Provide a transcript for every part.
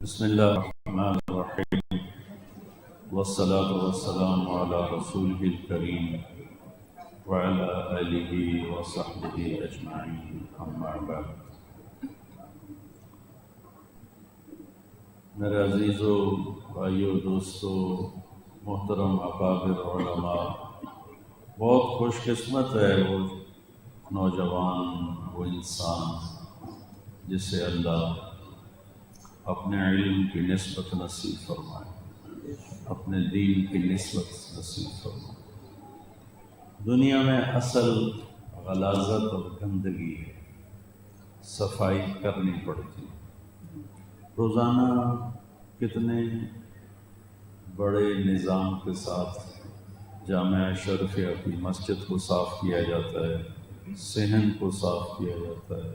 بسم اللہ الرحمن الرحیم والصلاة والسلام علی رسولہ الکریم وعلی آلہ وصحبہ اجمعین اما بعد۔ میرے عزیزو، بھائیو، دوستو، محترم اکابر علماء، بہت خوش قسمت ہے وہ نوجوان، وہ انسان جسے اللہ اپنے علم کی نسبت نصیب فرمائے، اپنے دین کی نسبت نصیب فرمائے۔ دنیا میں اصل غلاظت اور گندگی ہے، صفائی کرنی پڑتی۔ روزانہ کتنے بڑے نظام کے ساتھ جامعہ شرفیہ کی مسجد کو صاف کیا جاتا ہے، صحن کو صاف کیا جاتا ہے،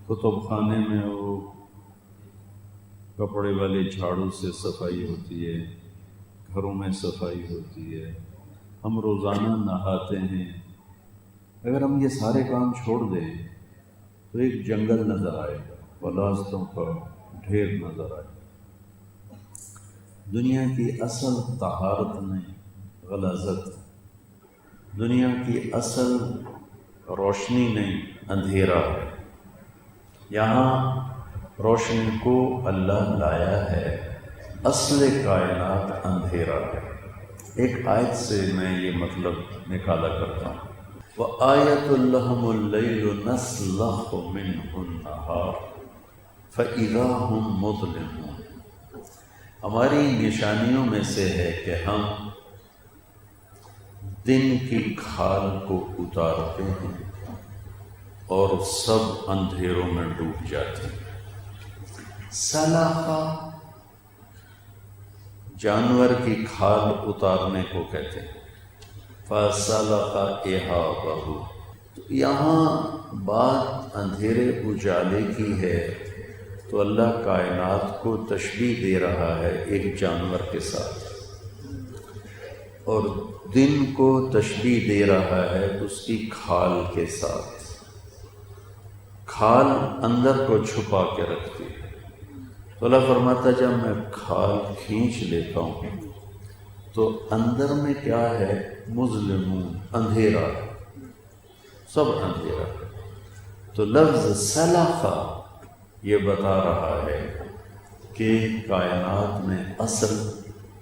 کتب خانے میں وہ کپڑے والے جھاڑو سے صفائی ہوتی ہے، گھروں میں صفائی ہوتی ہے، ہم روزانہ نہاتے ہیں۔ اگر ہم یہ سارے کام چھوڑ دیں تو ایک جنگل نظر آئے گا، غلاظتوں کا ڈھیر نظر آئے گا۔ دنیا کی اصل طہارت نہیں، غلاظت۔ دنیا کی اصل روشنی نہیں، اندھیرا ہے۔ یہاں روشنی کو اللہ لایا ہے، اصل کائنات اندھیرا ہے۔ ایک آیت سے میں یہ مطلب نکالا کرتا ہوں، وَآیَةٌ لَهُمُ اللَّيْلُ نَسْلَخُ مِنْهُ النَّهَارَ فَإِذَا هُمْ مُظْلِمُونَ۔ ہماری نشانیوں میں سے ہے کہ ہم دن کی کھال کو اتارتے ہیں اور سب اندھیروں میں ڈوب جاتے ہیں۔ سلخا جانور کی کھال اتارنے کو کہتے ہیں، فَسَلَخَ إِحَابَهُ۔ تو یہاں بات اندھیرے اجالے کی ہے، تو اللہ کائنات کو تشبیہ دے رہا ہے ایک جانور کے ساتھ، اور دن کو تشبیہ دے رہا ہے اس کی کھال کے ساتھ۔ کھال اندر کو چھپا کے رکھتی ہے، تو اللہ فرماتا جب میں کھال کھینچ لیتا ہوں تو اندر میں کیا ہے؟ مظلمون، اندھیرا، سب اندھیرا۔ تو لفظ سلخا یہ بتا رہا ہے کہ کائنات میں اصل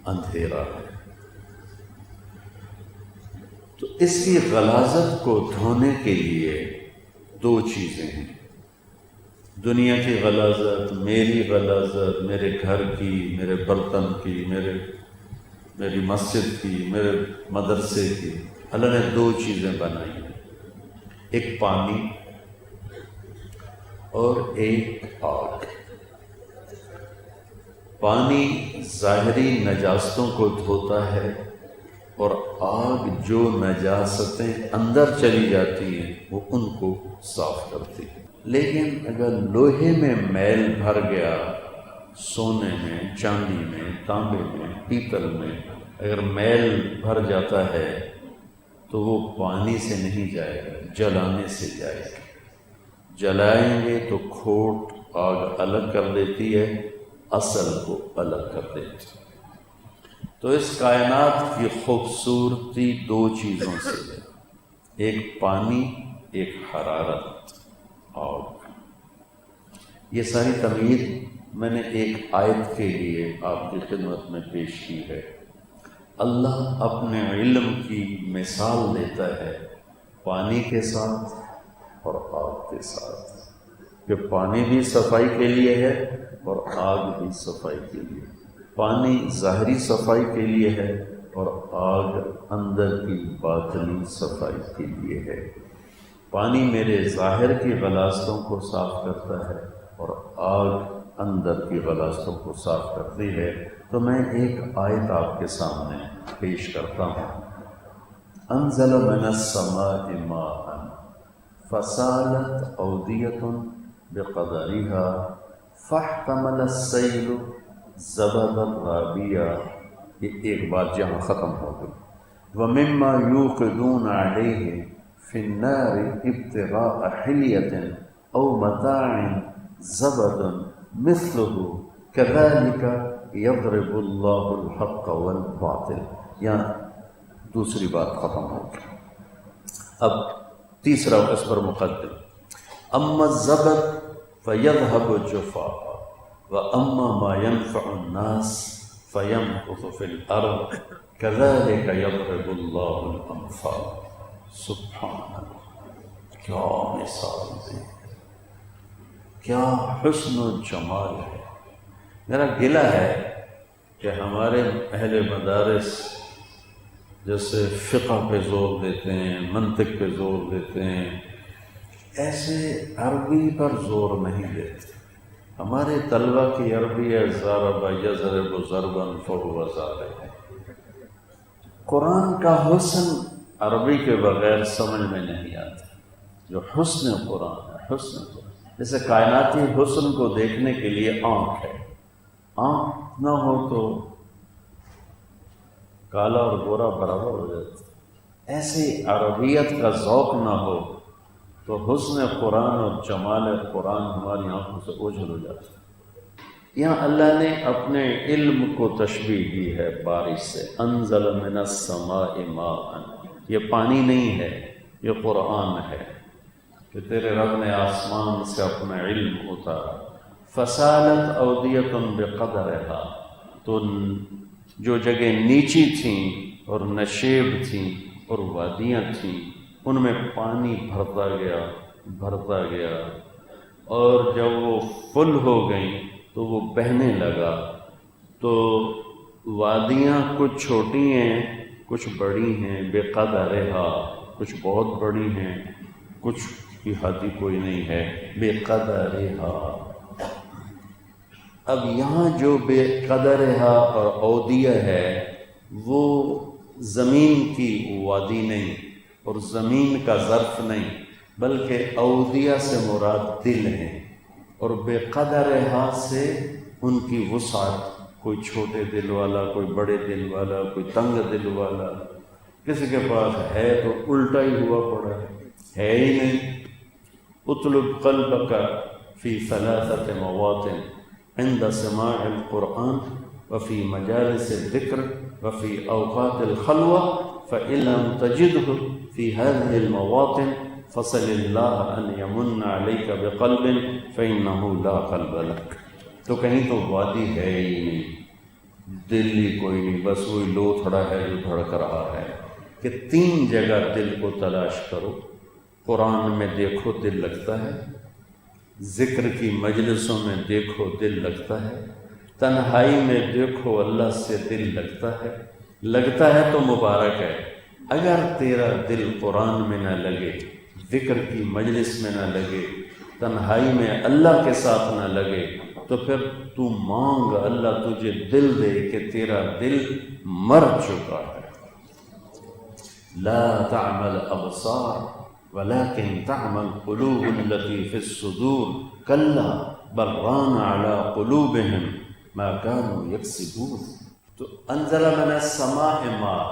اندھیرا ہے۔ تو اس کی غلاظت کو دھونے کے لیے دو چیزیں ہیں۔ دنیا کی غلاظت، میری غلاظت، میرے گھر کی، میرے برتن کی، میری مسجد کی، میرے مدرسے کی، اللہ نے دو چیزیں بنائی ہیں، ایک پانی اور ایک آگ۔ پانی ظاہری نجاستوں کو دھوتا ہے، اور آگ جو نجاستیں اندر چلی جاتی ہیں وہ ان کو صاف کرتی ہے۔ لیکن اگر لوہے میں میل بھر گیا، سونے میں، چاندی میں، تانبے میں، پیتل میں اگر میل بھر جاتا ہے تو وہ پانی سے نہیں جائے گا، جلانے سے جائے گا۔ جلائیں گے تو کھوٹ آگ الگ کر دیتی ہے، اصل کو الگ کر دیتی ہے۔ تو اس کائنات کی خوبصورتی دو چیزوں سے ہے، ایک پانی، ایک حرارت، آگ۔ یہ ساری تمہید میں نے ایک آیت کے لیے آپ کی خدمت میں پیش کی ہے۔ اللہ اپنے علم کی مثال دیتا ہے پانی کے ساتھ اور آگ کے ساتھ، کہ پانی بھی صفائی کے لیے ہے اور آگ بھی صفائی کے لیے۔ پانی ظاہری صفائی کے لیے ہے اور آگ اندر کی باطنی صفائی کے لیے ہے۔ پانی میرے ظاہر کی غلاظتوں کو صاف کرتا ہے اور آگ اندر کی غلاظتوں کو صاف کرتی ہے۔ تو میں ایک آیت آپ کے سامنے پیش کرتا ہوں۔ انزل من السماء ماء فسالت اودیة بقدرها فاحتمل السیل زبدا رابیا۔ یہ ایک بات جہاں ختم ہو گئی۔ ومما یوقدون علیہ فی النار ابتغاء حلیۃ او متاع زبد مثلہ كذلك يضرب الله الحق والباطل. یہاں دوسری بات ختم ہو گئی. اب تیسرا اس پر مقدم. اما الزبد فيذهب جفاء واما ما ينفع الناس فيمكث في الارض كذلك يضرب الله الامثال. سبحان اللہ، کیا مثال ہے، کیا حسن و جمال ہے. میرا گلہ ہے کہ ہمارے اہل مدارس جیسے فقہ پہ زور دیتے ہیں، منطق پہ زور دیتے ہیں، ایسے عربی پر زور نہیں دیتے. ہمارے طلبہ کی عربی ہے ضرب یضرب ضربا فهو ضارب. قرآن کا حسن عربی کے بغیر سمجھ میں نہیں آتا. جو حسن قرآن ہے، حسن قرآن جیسے کائناتی حسن کو دیکھنے کے لیے آنکھ ہے. آنکھ نہ ہو تو کالا اور گورا برابر ہو جاتا. ایسے عربیت کا ذوق نہ ہو تو حسن قرآن اور جمال قرآن ہماری آنکھوں سے اوجھل ہو جاتا ہے. یہاں اللہ نے اپنے علم کو تشبیہ دی ہے بارش سے. انزل من السماء ماء. یہ پانی نہیں ہے، یہ قرآن ہے کہ تیرے رب نے آسمان سے اپنا علم اتارا. فسالت اودیۃ بقدرها. تو جو جگہ نیچی تھیں اور نشیب تھیں اور وادیاں تھیں ان میں پانی بھرتا گیا اور جب وہ فل ہو گئیں تو وہ بہنے لگا. تو وادیاں کچھ چھوٹی ہیں کچھ بڑی ہیں. بقدرها، کچھ بہت بڑی ہیں کچھ کی حد کوئی نہیں ہے. بقدرها. اب یہاں جو بے قدرها اور اودیہ ہے وہ زمین کی وادی نہیں اور زمین کا ظرف نہیں، بلکہ اودیہ سے مراد دل ہیں. اور بے قدرها سے ان کی وسعت، کوئی چھوٹے دل والا، کوئی بڑے دل والا، کوئی تنگ دل والا. کسی کے پاس ہے تو الٹا ہی ہوا پڑا ہے ہی نہیں. اطلب قلبك في 3 مواطن عند سماع القرآن وفي مجالس الذكر وفي أوقات الخلوة فإن لم تجده في هذه المواطن فصل الله أن يمن عليك بقلب فإنه لا قلب لك. تو کہیں تو وادی ہے ہی نہیں، دل ہی کوئی نہیں، بس وہی لوتھڑا ہے جو دھڑک رہا ہے. کہ 3 جگہ دل کو تلاش کرو. قرآن میں دیکھو دل لگتا ہے، ذکر کی مجلسوں میں دیکھو دل لگتا ہے، تنہائی میں دیکھو اللہ سے دل لگتا ہے تو مبارک ہے. اگر تیرا دل قرآن میں نہ لگے، ذکر کی مجلس میں نہ لگے، تنہائی میں اللہ کے ساتھ نہ لگے تو پھر تو مانگ اللہ تجھے دل دے کہ تیرا دل مر چکا ہے. لا تعمل ابصار ولكن تعمل قلوب التي في الصدور كلا بل ران على قلوبهم ما كانوا يكسبون. تو انزل من السماء ماء،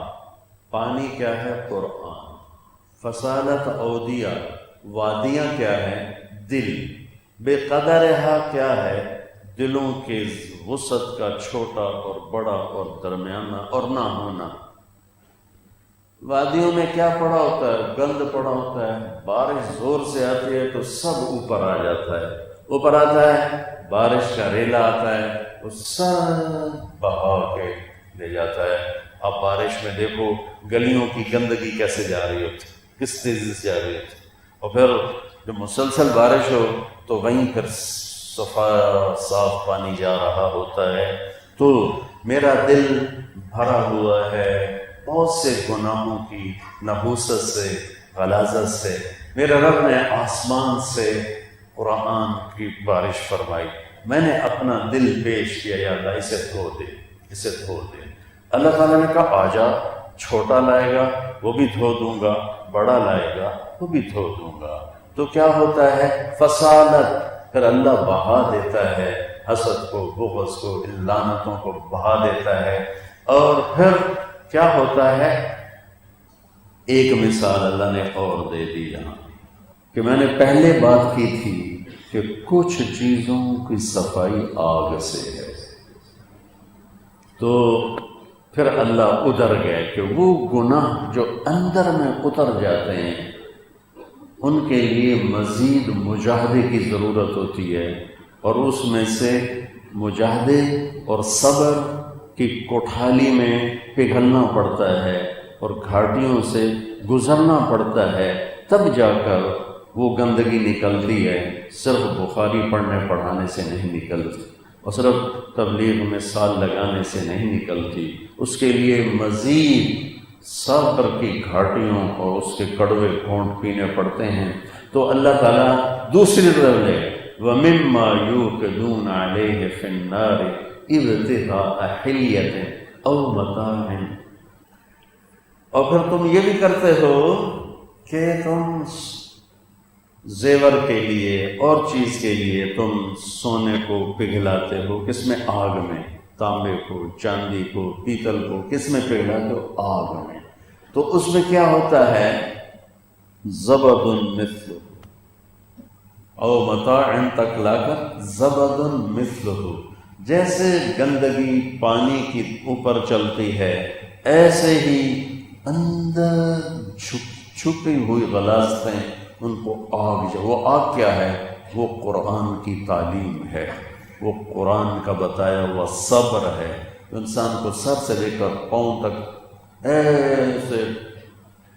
پانی کیا ہے؟ قرآن. فسالت اودیہ، وادیاں کیا ہیں؟ دل. بے قدرها کیا ہے؟ دلوں کے وسعت کا چھوٹا اور بڑا اور درمیانہ اور نہ ہونا. وادیوں میں کیا پڑا ہوتا ہے؟ گند پڑا ہوتا ہے. بارش زور سے آتی ہے تو سب اوپر آ جاتا ہے. اوپر آتا ہے، بارش کا ریلا آتا ہے، وہ سب بہا کے لے جاتا ہے. اب بارش میں دیکھو گلیوں کی گندگی کیسے جا رہی ہوتی، کس تیزی سے جا رہی ہوتی. اور پھر جب مسلسل بارش ہو تو وہیں پھر صاف پانی جا رہا ہوتا ہے. تو میرا دل بھرا ہوا ہے بہت سے گناہوں کی نحوست سے، غلاظت سے. میرے رب نے آسمان سے قرآن کی بارش فرمائی. میں نے اپنا دل پیش کیا، یا اللہ اسے دھو دے، اسے دھو دے. اللہ تعالیٰ نے کہا آجا، چھوٹا لائے گا وہ بھی دھو دوں گا، بڑا لائے گا وہ بھی دھو دوں گا. تو کیا ہوتا ہے؟ فسالت. پھر اللہ بہا دیتا ہے حسد کو، بغض کو، لعنتوں کو بہا دیتا ہے. اور پھر کیا ہوتا ہے؟ ایک مثال اللہ نے اور دے دی یہاں کہ میں نے پہلے بات کی تھی کہ کچھ چیزوں کی صفائی آگ سے ہے. تو پھر اللہ ادھر گئے کہ وہ گناہ جو اندر میں اتر جاتے ہیں ان کے لیے مزید مجاہدے کی ضرورت ہوتی ہے، اور اس میں سے مجاہدے اور صبر کی کوٹھالی میں پگھلنا پڑتا ہے اور گھاٹیوں سے گزرنا پڑتا ہے، تب جا کر وہ گندگی نکلتی ہے۔ صرف بخاری پڑھنے پڑھانے سے نہیں نکلتی، اور صرف تبلیغ میں سال لگانے سے نہیں نکلتی، اس کے لیے مزید صبر کی گھاٹیوں اور اس کے کڑوے گھونٹ پینے پڑتے ہیں۔ تو اللہ تعالیٰ دوسری طرف لے وَمِمَّا يُوقِدُونَ عَلَيْهِ فِي النَّارِ ابْتِغَاءَ حِلْيَةٍ أَوْ مَتَاعٍ، اور پھر تم یہ بھی کرتے ہو کہ تم زیور کے لیے اور چیز کے لیے تم سونے کو پگھلاتے ہو، کس میں؟ آگ میں۔ تانبے کو، چاندی کو، پیتل کو کس میں پگھلاتے ہو؟ آگ میں۔ تو اس میں کیا ہوتا ہے؟ زبد مثلہ، او متاع تک لا کر زبد مثلہ، جیسے گندگی پانی کی اوپر چلتی ہے ایسے ہی اندر چھپی ہوئی غلاظتیں ان کو آگ، وہ آگ کیا ہے؟ وہ قرآن کی تعلیم ہے، وہ قرآن کا بتایا ہوا صبر ہے، انسان کو سر سے لے کر پاؤں تک ایسے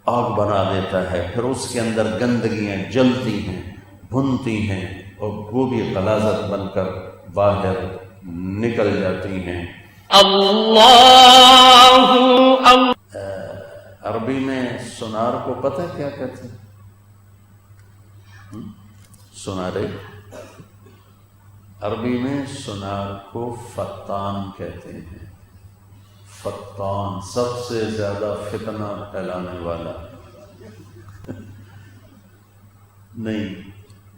آگ بنا دیتا ہے، پھر اس کے اندر گندگیاں جلتی ہیں، بھنتی ہیں، اور وہ بھی غلاظت بن کر باہر نکل جاتی ہیں۔ عربی میں سونار کو پتہ کیا کہتے ہیں؟ سونارے، عربی میں سونار کو فتان کہتے ہیں۔ فتان، سب سے زیادہ فتنہ پھیلانے والا۔ نہیں،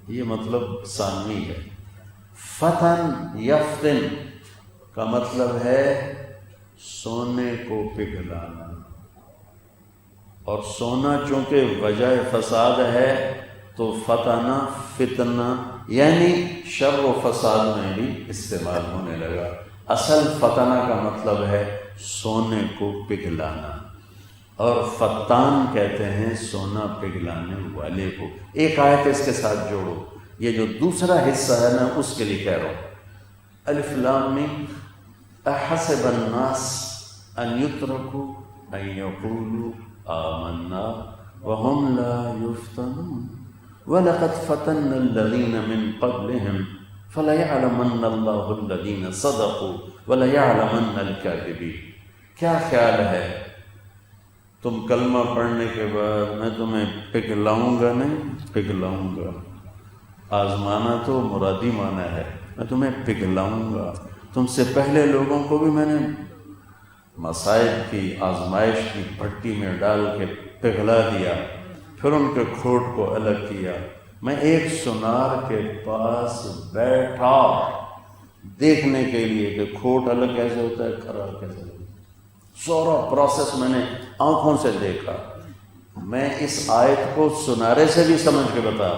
یہ مطلب ثانوی ہے۔ فتن یفتن کا مطلب ہے سونے کو پگھلانا، اور سونا چونکہ وجہ فساد ہے تو فتنہ، فتنہ یعنی شر و فساد میں بھی استعمال ہونے لگا۔ اصل فتنہ کا مطلب ہے سونے کو پگھلانا، اور فتان کہتے ہیں سونا پگھلانے والے کو۔ ایک آیت اس کے ساتھ جوڑو، یہ جو دوسرا حصہ ہے میں اس کے لیے کہہ رہا ہوں۔ الف لام میم، احسب الناس ان یترکوا ان یقولوا آمنا وهم لا يفتنون وَلَقَدْ فَتَنَّ الَّذِينَ مِن قَبْلِهِمْ فَلَيَعْلَمَنَّ اللَّهُ الَّذِينَ صَدَقُوا وَلَيَعْلَمَنَّ الْكَاذِبِينَ۔ کیا خیال ہے تم کلمہ پڑھنے کے بعد میں تمہیں پگھلاؤں گا؟ نہیں پگھلاؤں گا، آزمانا تو مرادی معنی ہے، میں تمہیں پگھلاؤں گا۔ تم سے پہلے لوگوں کو بھی میں نے مصائب کی، آزمائش کی بھٹی میں ڈال کے پگھلا دیا، پھر ان کے کھوٹ کو الگ کیا۔ میں ایک سونار کے پاس بیٹھا دیکھنے کے لیے کہ کھوٹ الگ کیسے ہوتا ہے، کھرا کیسے ہوتا ہے، سارا پروسیس میں نے آنکھوں سے دیکھا۔ میں اس آیت کو سنارے سے بھی سمجھ کے بتا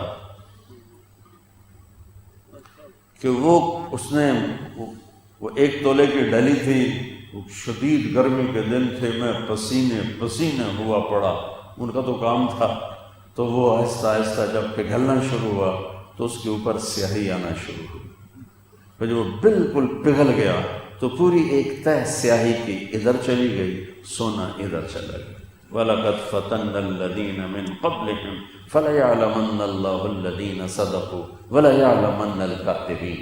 کہ اس نے وہ 1 تولے کی ڈلی تھی، وہ شدید گرمی کے دن تھے، میں پسینے پسینے ہوا پڑا، ان کا تو کام تھا۔ تو وہ آہستہ آہستہ جب پگھلنا شروع ہوا تو اس کے اوپر سیاہی آنا شروع ہوئی، پھر جب وہ بالکل پگھل گیا تو پوری ایک تہ سیاہی کی ادھر چلی گئی، سونا ادھر چلا گیا۔ وَلَقَدْ فَتَنَّ الَّذِينَ مِن قَبْلِهِمْ فَلَيَعْلَمَنَّ اللَّهُ الَّذِينَ صَدَقُوا وَلَيَعْلَمَنَّ الْكَاذِبِينَ۔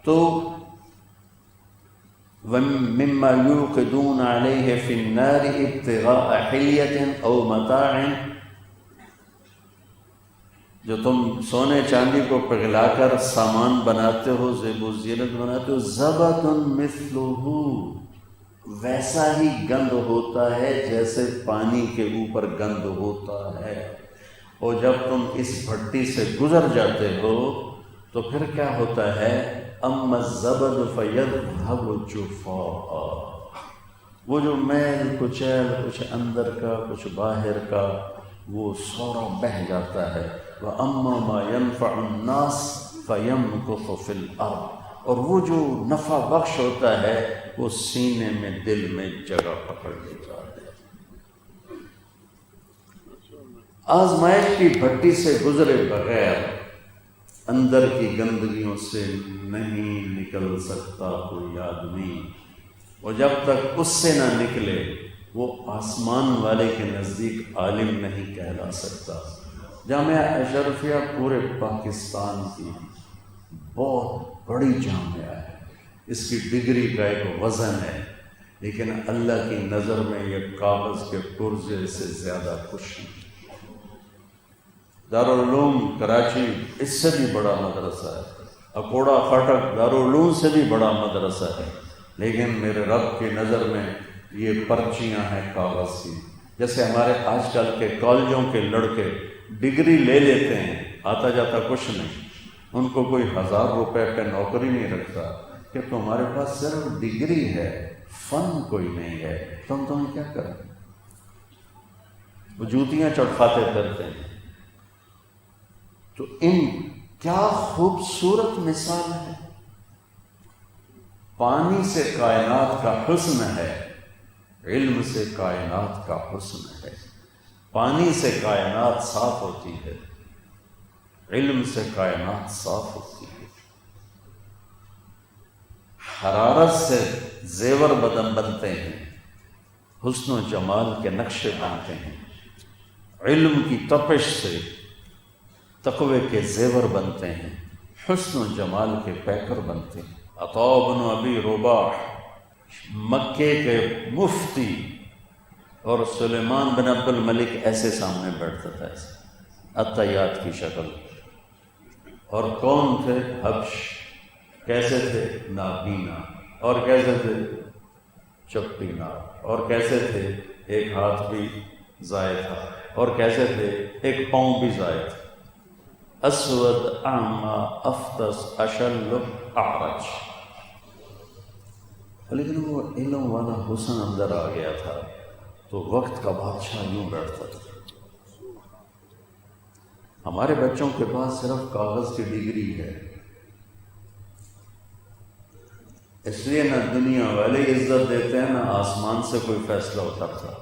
تو وَمِمَّا يُوقِدُونَ عَلَيْهِ فِي النَّارِ ابْتِغَاءَ حِلْيَةٍ أَوْ مَتَاعٍ، جو تم سونے چاندی کو پگھلا کر سامان بناتے ہو، زیب و زینت بناتے ہو، زبد مثلہ، ویسا ہی گند ہوتا ہے جیسے پانی کے اوپر گند ہوتا ہے۔ اور جب تم اس بھٹی سے گزر جاتے ہو تو پھر کیا ہوتا ہے؟ اما الزبد فیذهب جفاء، وہ جو میل کچیل، کچھ اندر کا کچھ باہر کا، وہ سارا بہہ جاتا ہے۔ وَأَمَّا مَا يَنْفَعُ النَّاسِ فَيَمْكُثُ فِي الْأَرْضِ، اور وہ جو نفع بخش ہوتا ہے وہ سینے میں دل میں جگہ پکڑ لیتا ہے۔ آزمائش کی بھٹی سے گزرے بغیر اندر کی گندگیوں سے نہیں نکل سکتا کوئی آدمی، اور جب تک اس سے نہ نکلے وہ آسمان والے کے نزدیک عالم نہیں کہلا سکتا۔ جامعہ اشرفیہ پورے پاکستان کی بہت بڑی جامعہ ہے، اس کی ڈگری کا ایک وزن ہے، لیکن اللہ کی نظر میں یہ کاغذ کے پرزے سے زیادہ کچھ نہیں۔ دارالعلوم کراچی اس سے بھی بڑا مدرسہ ہے، اکوڑا فاٹک دارالعلوم سے بھی بڑا مدرسہ ہے، لیکن میرے رب کی نظر میں یہ پرچیاں ہیں کاغذ کی۔ جیسے ہمارے آج کل کے کالجوں کے لڑکے ڈگری لے لیتے ہیں، آتا جاتا کچھ نہیں، ان کو کوئی 1000 روپے پہ نوکری نہیں رکھتا کہ تمہارے پاس صرف ڈگری ہے، فن کوئی نہیں ہے، تمہیں کیا کریں؟ وہ جوتیاں چڑھاتے پھرتے ہیں۔ تو ان کیا خوبصورت مثال ہے، پانی سے کائنات کا حسن ہے، علم سے کائنات کا حسن ہے۔ پانی سے کائنات صاف ہوتی ہے، علم سے کائنات صاف ہوتی ہے۔ حرارت سے زیور بدن بنتے ہیں، حسن و جمال کے نقشے بنتے ہیں۔ علم کی تپش سے تقوی کے زیور بنتے ہیں، حسن و جمال کے پیکر بنتے ہیں۔ عطاء بن ابی رباح مکے کے مفتی اور سلیمان بن عبد الملک ایسے سامنے بیٹھتا تھا، ایسے عطیات کی شکل۔ اور کون تھے؟ حبش۔ کیسے تھے؟ نابینا۔ اور کیسے تھے؟ چپینا۔ اور کیسے تھے؟ ایک ہاتھ بھی ضائع تھا۔ اور کیسے تھے؟ ایک پاؤں بھی ضائع تھا۔ اسود اعمی افطس اشل اعرج۔ لیکن وہ علم والا حسن اندر آ گیا تھا تو وقت کا بادشاہ یوں بیٹھتا تھا۔ ہمارے بچوں کے پاس صرف کاغذ کی ڈگری ہے، اس لیے نہ دنیا والے عزت دیتے ہیں، نہ آسمان سے کوئی فیصلہ اترتا۔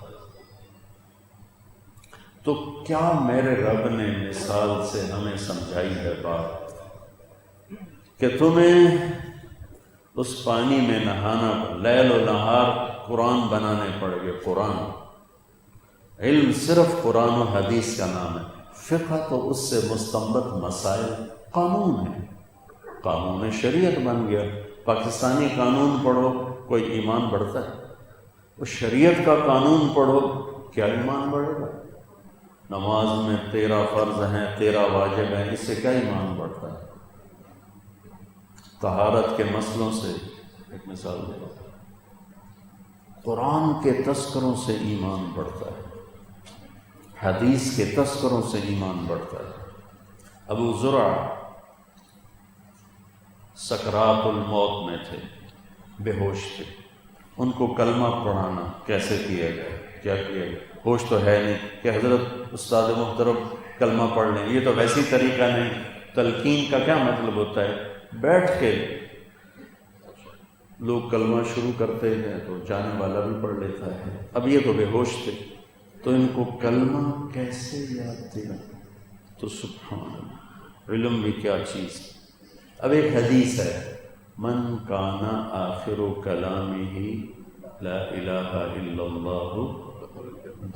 تو کیا میرے رب نے مثال سے ہمیں سمجھائی ہے بات کہ تمہیں اس پانی میں نہانا، لیل و نہار قرآن بنانے پڑے گے۔ قرآن علم صرف قرآن و حدیث کا نام ہے، فقہ تو اس سے مستنبط مسائل قانون ہے، قانون شریعت بن گیا۔ پاکستانی قانون پڑھو کوئی ایمان بڑھتا ہے؟ وہ شریعت کا قانون پڑھو کیا ایمان بڑھے گا؟ نماز میں 13 فرض ہیں، 13 واجب ہیں، اس سے کیا ایمان بڑھتا ہے؟ طہارت کے مسئلوں سے ایک مثال دے رہا ہوں، قرآن کے تذکروں سے ایمان بڑھتا ہے، حدیث کے تذکروں سے ایمان بڑھتا ہے۔ ابو زرع سکرات الموت میں تھے، بے ہوش تھے، ان کو کلمہ پڑھانا کیسے کیا گیا؟ کیا کیا گیا؟ ہوش تو ہے نہیں کہ حضرت استاد محترم کلمہ پڑھ لیں، یہ تو ویسی طریقہ نہیں۔ تلقین کا کیا مطلب ہوتا ہے؟ بیٹھ کے لوگ کلمہ شروع کرتے ہیں تو جانے والا بھی پڑھ لیتا ہے۔ اب یہ تو بے ہوش تھے، تو ان کو کلمہ کیسے یاد دیا؟ تو سبحان اللہ، علم بھی کیا چیز ہے۔ اب ایک حدیث ہے، من کان آخر کلامہ لا الہ الا اللہ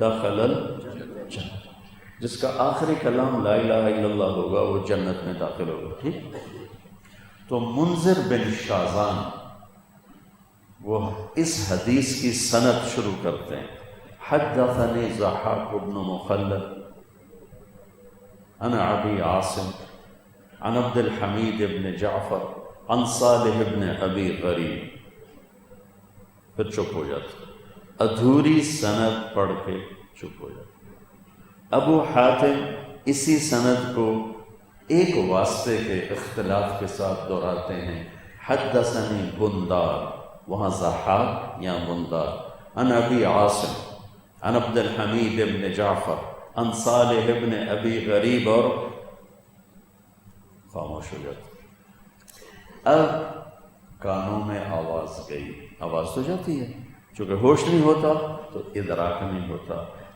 دخل الجنہ، جس کا آخری کلام لا الہ الا اللہ ہوگا وہ جنت میں داخل ہوگا۔ ٹھیک؟ تو منذر بن شازان وہ اس حدیث کی سند شروع کرتے ہیں، حدثنی ضحاک بن مخلد عن ابی عاصم عن عبد الحمید بن جعفر عن صالح بن ابی غریب۔ پھر چپ ہو جاتا، ادھوری سند پڑھ کے چپ ہو جاتا۔ ابو حاتم اسی سند کو ایک واسطے کے اختلاف کے ساتھ دہراتے ہیں، حدثنی بندار، وہاں ضحاک یا بندار، عن ابی عاصم عن عبد الحمید بن جعفر عن صالح بن ابی غریب، اور خاموش ہو جاتا۔ اب کانوں میں آواز گئی. آواز تو جاتی ہے، چونکہ ہوش نہیں ہوتا تو ادراک نہیں ہوتا،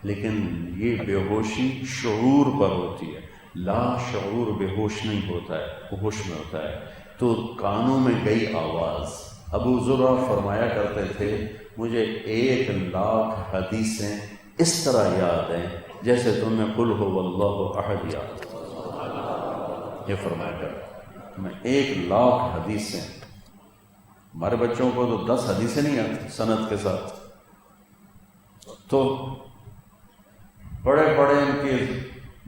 لیکن یہ بے ہوشی شعور پر ہوتی ہے. لا شعور بے ہوش نہیں ہوتا ہے، وہ ہوش میں ہوتا ہے. تو کانوں میں گئی آواز. ابو ذرہ فرمایا کرتے تھے مجھے 1,00,000 حدیثیں اس طرح یاد ہیں جیسے تمہیں قل هو اللہ احد یاد. یہ فرمایا کرتے میں 1,00,000 حدیثیں. ہمارے بچوں کو تو 10 حدیثیں نہیں آتی سند کے ساتھ، تو بڑے بڑے ان کی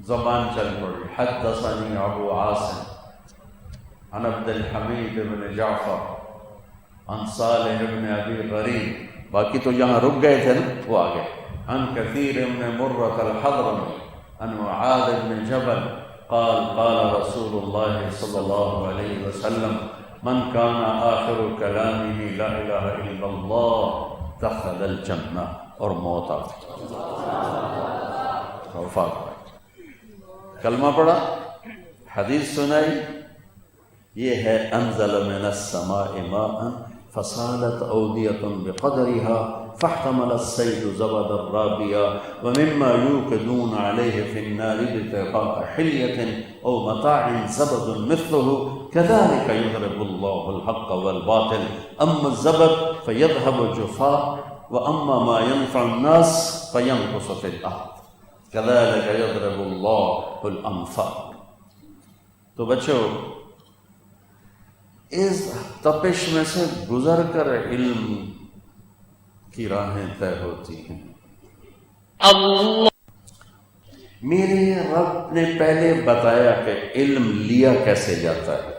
زبان چل پڑی. حدثنی ابو عاصم عن عبد الحمید بن جعفر عن صالح بن ابی غریب. باقی تو یہاں رک گئے تھے نا، وہ آگے. عن کثیر بن مرۃ الحضرمی عن معاذ بن جبل قال قال رسول اللہ صلی اللہ علیہ وسلم من کان آخر کلامہ لا الہ الا اللہ دخل الجنہ. اور موت آ وفات پائی، کلمہ پڑھا، حدیث سنائی. یہ ہے انزل من السماء ماء فصالت أودية بقدرها فاحتمل الصيد زبدا رابيا ومما يوقدون عليه في النار ابتغاء حلية أو متاع زبد مثله كذلك يضرب الله الحق والباطل أما الزبد فيذهب جفاء وأما ما ينفع الناس فينقص في الأرض كذلك يضرب الله الأمثال. تو بچو اس تپش میں سے گزر کر علم کی راہیں طے ہوتی ہیں. اللہ میرے رب نے پہلے بتایا کہ علم لیا کیسے جاتا ہے.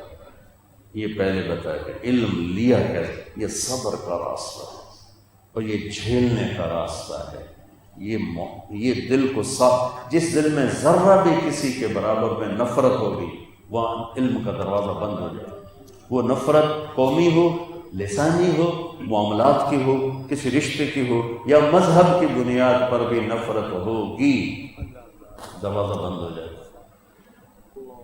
یہ پہلے بتایا کہ علم لیا کیسے. یہ صبر کا راستہ ہے اور یہ جھیلنے کا راستہ ہے. یہ دل کو صاف، جس دل میں ذرہ بھی کسی کے برابر میں نفرت ہوگی وہاں علم کا دروازہ بند ہو جائے. وہ نفرت قومی ہو، لسانی ہو، معاملات کی ہو، کسی رشتے کی ہو، یا مذہب کی بنیاد پر بھی نفرت ہوگی، دروازہ بند ہو جائے.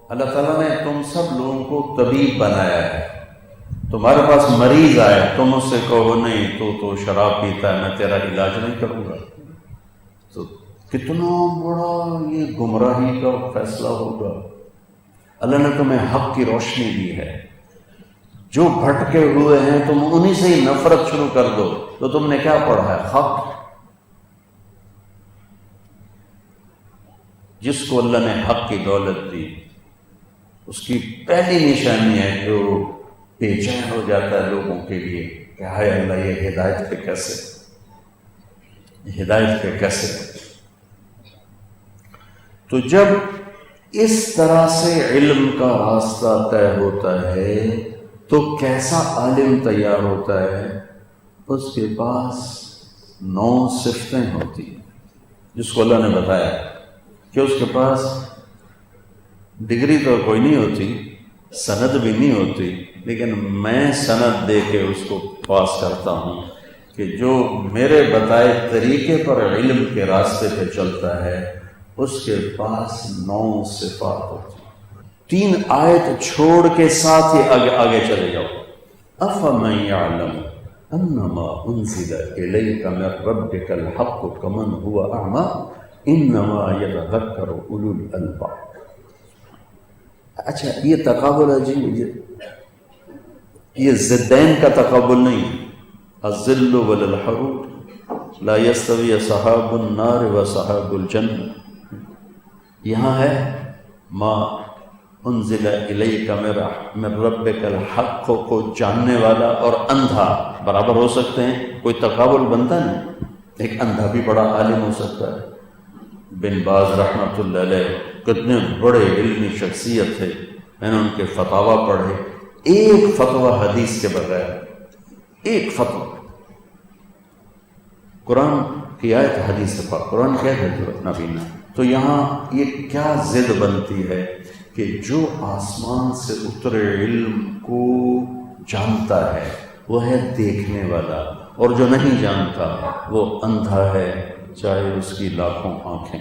اللہ تعالیٰ نے تم سب لوگوں کو طبیب بنایا ہے. تمہارے پاس مریض آئے، تم اس سے کہو نہیں تو شراب پیتا ہے، میں تیرا علاج نہیں کروں گا. تو کتنا بڑا یہ گمراہی کا فیصلہ ہوگا. اللہ نے تمہیں حق کی روشنی دی ہے. جو بھٹکے ہوئے ہیں تم انہی سے ہی نفرت شروع کر دو. تو تم نے کیا پڑھا ہے؟ حق. جس کو اللہ نے حق کی دولت دی اس کی پہلی نشانی ہے جو بے چین ہو جاتا ہے لوگوں کے لیے کہ ہائے اللہ یہ ہدایت پہ کیسے، ہدایت پہ کیسے. تو جب اس طرح سے علم کا راستہ طے ہوتا ہے تو کیسا عالم تیار ہوتا ہے؟ اس کے پاس 9 صفتیں ہوتی ہیں جس کو اللہ نے بتایا کہ اس کے پاس ڈگری تو کوئی نہیں ہوتی، سند بھی نہیں ہوتی، لیکن میں سند دے کے اس کو پاس کرتا ہوں کہ جو میرے بتائے طریقے پر علم کے راستے پہ چلتا ہے اس کے پاس 9 صفات ہوتی ہیں. 3 آیت چھوڑ کے ساتھ ہی آگے چلے جاؤ. افمن یعلم انما انزل الیک من ربک الحق کمن هو اعمی انما یتذکر اولو الالباب. اچھا یہ تقابل عجیب، یہ ضدین کا تقابل نہیں. الظل والحرور لا یستوی اصحاب النار واصحاب الجنہ. یہاں ہے ما انزل الیک من ربک الحق کو جاننے والا اور اندھا برابر ہو سکتے ہیں؟ کوئی تقابل بنتا نہیں. ایک اندھا بھی بڑا عالم ہو سکتا ہے. بن باز رحمۃ اللہ علیہ کتنے بڑے علمی شخصیت تھے، میں نے ان کے فتاویٰ پڑھے. ایک فتویٰ حدیث کے بغیر، ایک فتویٰ قرآن کی آیت حدیث پاک، قرآن کی آیت نبینا. تو یہاں یہ کیا ضد بنتی ہے کہ جو آسمان سے اترے علم کو جانتا ہے وہ ہے دیکھنے والا، اور جو نہیں جانتا وہ اندھا ہے چاہے اس کی لاکھوں آنکھیں.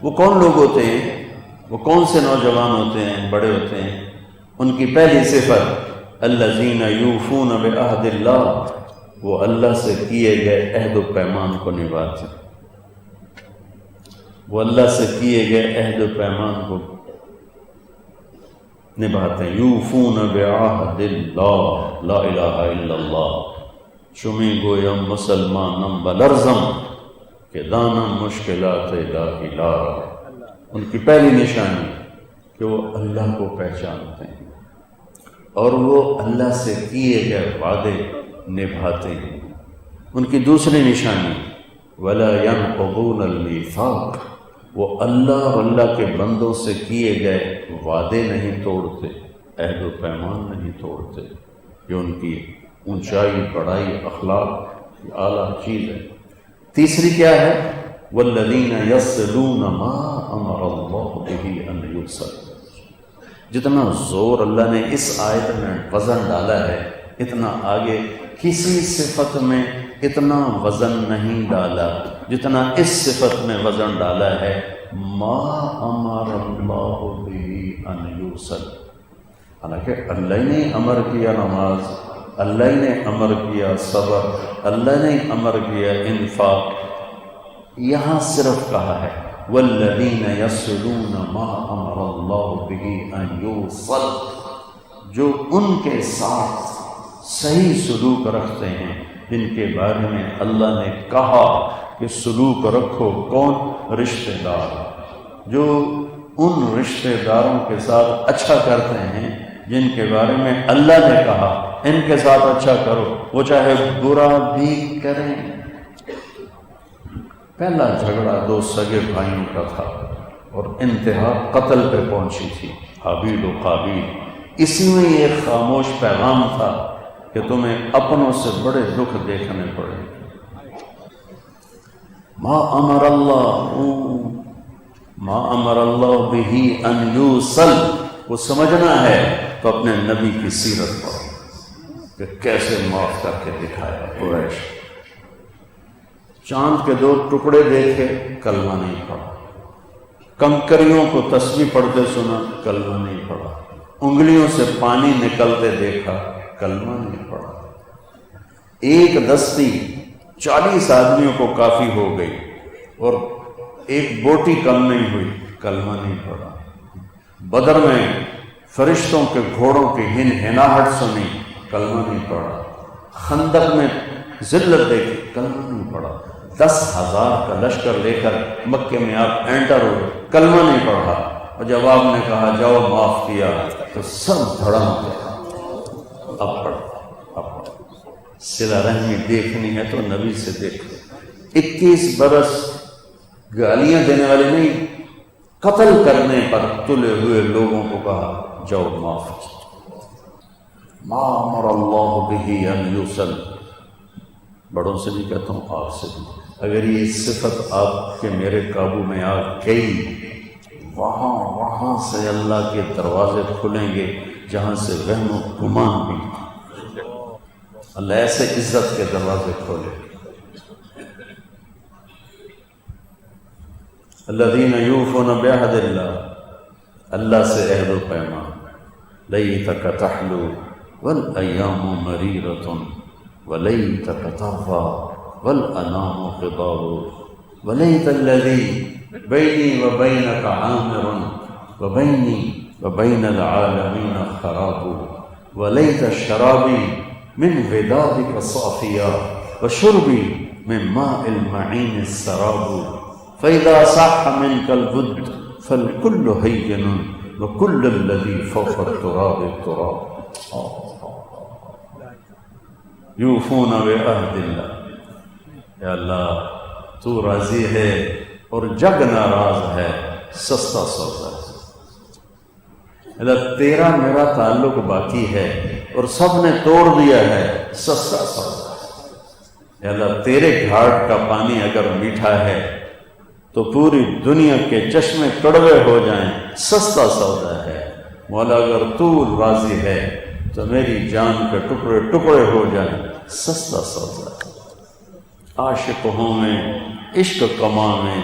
وہ کون لوگ ہوتے ہیں؟ وہ کون سے نوجوان ہوتے ہیں، بڑے ہوتے ہیں؟ ان کی پہلی صفت الذین یوفون بعہد اللہ، وہ اللہ سے کیے گئے عہد و پیمان کو نبھاتے ہیں، وہ اللہ سے کیے گئے عہد و پیمان کو نبھاتے ہیں۔ یوفون بعہد اللہ لا الہ الا اللہ، شمی گویم مسلمانم بلرزم کہ دانم مشکلات لا، ان کی پہلی نشانی کہ وہ اللہ کو پہچانتے ہیں اور وہ اللہ سے کیے گئے وعدے نبھاتے ہیں۔ ان کی دوسری نشانی وَلَا يَنقُضُونَ الْمِيثَاقَ، وہ اللہ اور اللہ کے بندوں سے کیے گئے وعدے نہیں توڑتے، عہد و پیمان نہیں توڑتے۔ یہ ان کی اونچائی، بڑائی، اخلاق یہ اعلیٰ چیز ہے۔ تیسری کیا ہے؟ وَالَّذِينَ يَصِلُونَ مَا أَمَرَ اللَّهُ بِهِ أَن يُوصَلَ، جتنا زور اللہ نے اس آیت میں وزن ڈالا ہے، اتنا آگے کسی صفت میں اتنا وزن نہیں ڈالا جتنا اس صفت میں وزن ڈالا ہے، ما امر اللہ بہ ان یوصل۔ حالانکہ اللہ نے امر کیا نماز، اللہ نے امر کیا صبر، اللہ نے امر کیا انفاق، یہاں صرف کہا ہے والذین یصلون ما امر اللہ بہ ان یوصل، جو ان کے ساتھ صحیح سلوک رکھتے ہیں، جن کے بارے میں اللہ نے کہا کہ سلوک رکھو۔ کون؟ رشتہ دار، جو ان رشتہ داروں کے ساتھ اچھا کرتے ہیں جن کے بارے میں اللہ نے کہا ان کے ساتھ اچھا کرو، وہ چاہے برا بھی کریں۔ پہلا جھگڑا دو سگے بھائیوں کا تھا اور انتہا قتل پہ پہنچی تھی، حابیل و قابیل۔ اسی میں ایک خاموش پیغام تھا کہ تمہیں اپنوں سے بڑے دکھ دیکھنے پڑے۔ ما امر اللہ بہ ان یوصل، وہ سمجھنا ہے تو اپنے نبی کی سیرت پڑھو کہ کیسے معاف کر کے دکھایا قریش۔ چاند کے دو ٹکڑے دیکھے، کلمہ نہیں پڑھا۔ کنکریوں کو تسبیح پڑھتے سنا، کلمہ نہیں پڑھا۔ انگلیوں سے پانی نکلتے دیکھا، کلمہ نہیں پڑھا۔ ایک دستی 40 آدمیوں کو کافی ہو گئی اور ایک بوٹی کم نہیں ہوئی، کلمہ نہیں پڑھا۔ بدر میں فرشتوں کے گھوڑوں کی ہنہناہٹ سنی، کلمہ نہیں پڑھا۔ خندق میں ذلت دیکھی، کلمہ نہیں پڑھا۔ 10,000 کا لشکر لے کر مکے میں آپ انٹر ہوئے، کلمہ نہیں پڑھا۔ اور جب آپ نے کہا جاؤ معاف کیا تو سب دھڑم گیا۔ اب پڑھ، صلہ رحمی دیکھنی ہے تو نبی سے دیکھو۔ 21 برس گالیاں دینے والے نہیں، قتل کرنے پر تلے ہوئے لوگوں کو کہا جاؤ معاف کیا۔ ما امر اللہ بہ ان یوصل، بڑوں سے بھی کہتا ہوں، آپ سے بھی، اگر یہ صفت آپ کے میرے قابو میں آ گئی، وہاں سے اللہ کے دروازے کھلیں گے جہاں سے وہم و گمان بھی، اللہ ایسے عزت کے دروازے کھولے۔ الذین یوفون بعہد اللہ، اللہ سے عہد و پیمان۔ لیتک تحلو والایام مریرۃ ولیتک ترضی والانام خضاب ولیت الذی بینی وبینک عامر وبینی وبین العالمین خراب ولیت الشرابی من ودادک صافیا وشربی من ماء المعین السراب فإذا صح منك الود فالكل هين وكل الذي فوق التراب التراب۔ یوفون بعہد اللہ، یا اللہ تو راضی ہے اور جگ ناراض ہے، سستا سودا ہے۔ اللہ تیرا میرا تعلق باقی ہے اور سب نے توڑ دیا ہے، سستا سودا ہے۔ یا اللہ تیرے گھاٹ کا پانی اگر میٹھا ہے تو پوری دنیا کے چشمے کڑوے ہو جائیں، سستا سودا ہے۔ مولا اگر تو راضی ہے تو میری جان کے ٹکڑے ٹکڑے ہو جائیں، سستا سودا ہے۔ عاشق ہوں میں، عشق کما میں،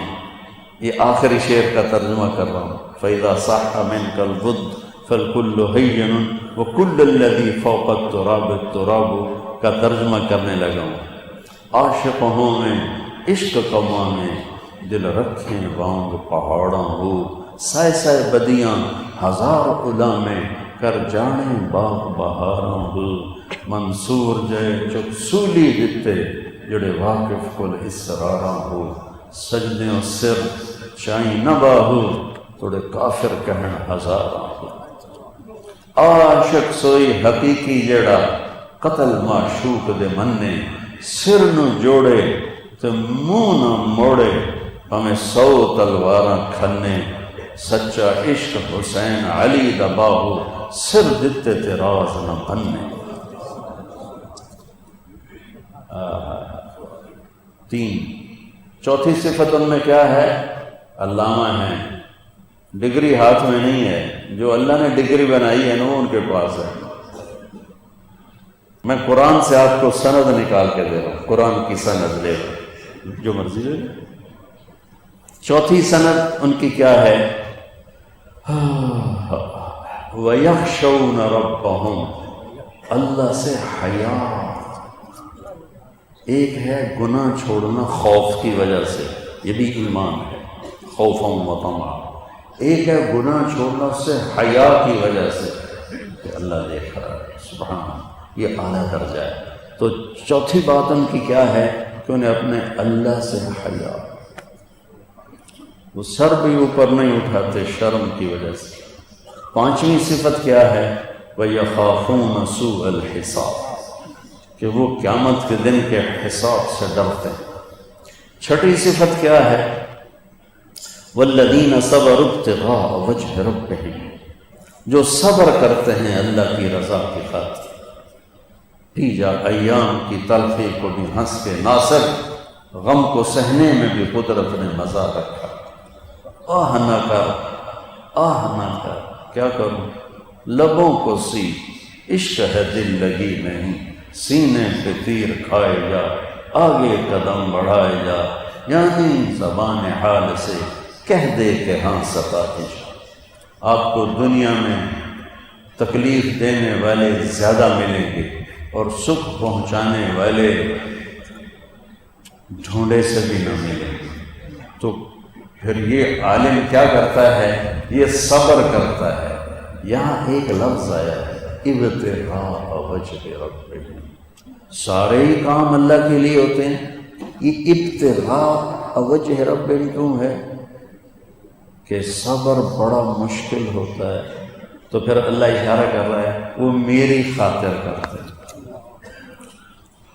یہ آخری شعر کا ترجمہ کر رہا ہوں۔ فَإِذَا صَحَّ مِنْكَ الْوُدُّ فالکل ہین وکل الذی فوق التراب التراب کا ترجمہ کرنے لگا ہوں۔ عاشق ہوں میں عشق کما میں دل رکھیں وانگ پہاڑاں ہو، سائے سائے بدیاں ہزار علا میں کر جانے باغ بہاراں ہو، منصور جے چک سولی دتے جڑے واقف کل اسراراں ہو، سجدیوں سر چائیں نہ باہو توڑے کافر کہن ہزاراں ہو۔ عاشق سوئی حقیقی جڑا قتل معشوق دے مننے، سر نو جوڑے تے منہ نہ موڑے ہمیں 100 تلواراں کھنے، سچا عشق حسین علی دا باہو سر دتے تے راز نہ بننے۔ 3 چوتھی صفت ان میں کیا ہے؟ علامہ ہیں، ڈگری ہاتھ میں نہیں ہے، جو اللہ نے ڈگری بنائی ہے نا ان کے پاس ہے۔ میں قرآن سے آپ کو سند نکال کے دے رہا ہوں، قرآن کی سند لے رہا جو مرضی لے۔ چوتھی سند ان کی کیا ہے؟ وَيَخْشَوْنَ رَبَّهُمْ، اللہ سے حیا۔ ایک ہے گناہ چھوڑنا خوف کی وجہ سے، یہ بھی ایمان ہے، خوفاً وطمعاً۔ ایک ہے گناہ چھوڑنا اس سے حیا کی وجہ سے کہ اللہ دیکھ رہا ہے، سبحان اللہ، یہ اعلیٰ درجہ ہے۔ تو چوتھی بات ان کی کیا ہے کہ انہیں اپنے اللہ سے حیا، وہ سر بھی اوپر نہیں اٹھاتے شرم کی وجہ سے۔ 5ویں صفت کیا ہے؟ وَيَخَافُونَ سُوءَ الْحِسَابِ، کہ وہ قیامت کے دن کے حساب سے ڈرتے ہیں۔ 6ٹھی صفت کیا ہے؟ وَالَّذِينَ صَبَرُوا ابْتِغَاءَ وَجْهِ رَبِّهِمْ، جو صبر کرتے ہیں اللہ کی رضا کی خاطر، پی جا ایام کی تلخی کو بھی ہنس کے ناصر، غم کو سہنے میں بھی قدرت نے مزہ رکھا۔ آہ نہ کر، آہ نہ کر، کیا کروں؟ لبوں کو سی، عشق ہے دل لگی نہیں، سینے پہ تیر کھائے جا، آگے قدم بڑھائے جا، یعنی زبان حال سے کہہ دے کہ ہاں ستائے جا۔ آپ کو دنیا میں تکلیف دینے والے زیادہ ملیں گے اور سکھ پہنچانے والے ڈھونڈے سے بھی نہ ملیں گے۔ تو پھر یہ عالم کیا کرتا ہے؟ یہ صبر کرتا ہے۔ یہاں ایک لفظ آیا ہے، ابتغاء وجہ ربہ، سارے ہی کام اللہ کے لیے ہوتے ہیں، یہ ابتغاء وجہ ربہ کیوں ہے؟ کہ صبر بڑا مشکل ہوتا ہے، تو پھر اللہ اشارہ کر رہا ہے وہ میری خاطر کرتے ہیں۔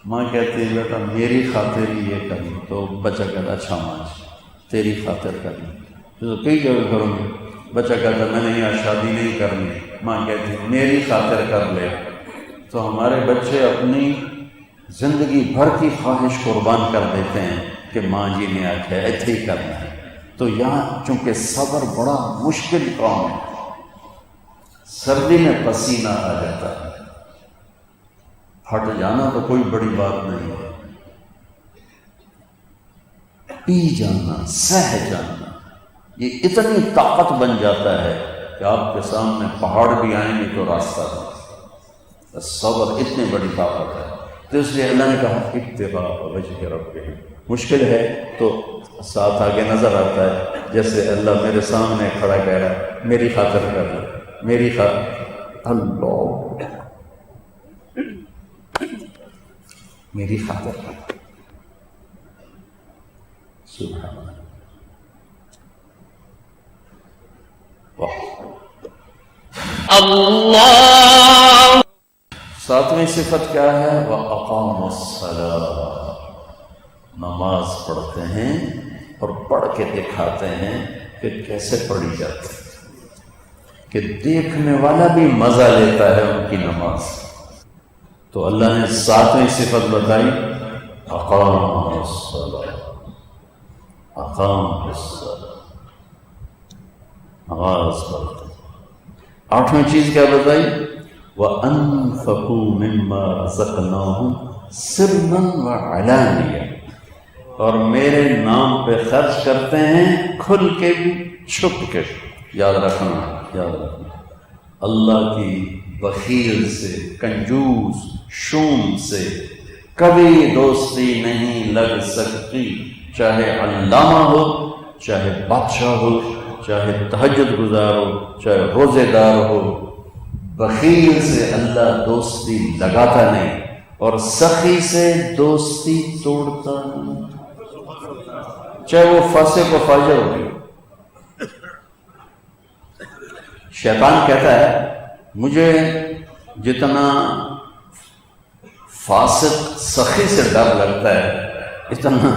ماں کہتی ہے بیٹا میری خاطر ہی یہ کرنی، تو بچہ کہتا اچھا ماں تیری خاطر کرنی، تو کئی جگہ کروں گی۔ بچہ کہتا میں نے یہاں شادی نہیں کرنی، ماں کہتی میری خاطر کر لے۔ تو ہمارے بچے اپنی زندگی بھر کی خواہش قربان کر دیتے ہیں کہ ماں جی نے آخیا ایتھے ہی کرنا ہے۔ تو یہاں چونکہ صبر بڑا مشکل کام ہے، سردی میں پسینہ آ جاتا ہے، پھٹ جانا تو کوئی بڑی بات نہیں ہے، پی جانا، سہ جانا، یہ اتنی طاقت بن جاتا ہے کہ آپ کے سامنے پہاڑ بھی آئیں گے تو راستہ نہیں۔ صبر اتنی بڑی طاقت ہے، تو اس لیے اللہ نے کہا ابتغاء وجہ ربہ۔ مشکل ہے تو ساتھ آگے نظر آتا ہے، جیسے اللہ میرے سامنے کھڑا کہہ رہا ہے میری خاطر کر لے، میری خاطر، اللہ میری خاطر کر لے، سبحان اللہ۔ اللہ۔ 7ویں صفت کیا ہے؟ وَأَقَامُوا الصَّلَاةَ، نماز پڑھتے ہیں اور پڑھ کے دکھاتے ہیں کہ کیسے پڑھی جاتی ہے، کہ دیکھنے والا بھی مزہ لیتا ہے ان کی نماز۔ تو اللہ نے 7ویں صفت بتائی، اقام الصلاۃ، اقام الصلاۃ، نماز پڑھتے۔ 8ویں چیز کیا بتائی؟ وَأَنفَقُوا مِمَّا رَزَقْنَاهُمْ سِرًّا وَعَلَانِيَةً، اور میرے نام پہ خرچ کرتے ہیں کھل کے بھی چھپ کے۔ یاد رکھنا، یاد رکھنا، اللہ کی بخیل سے، کنجوس، شوم سے کبھی دوستی نہیں لگ سکتی، چاہے علامہ ہو، چاہے بادشاہ ہو، چاہے تہجد گزار ہو، چاہے روزے دار ہو، بخیل سے اللہ دوستی لگاتا نہیں اور سخی سے دوستی توڑتا نہیں، چاہے وہ فاسق و فاجر ہو۔ شیطان کہتا ہے مجھے جتنا فاسق سخی سے ڈر لگتا ہے اتنا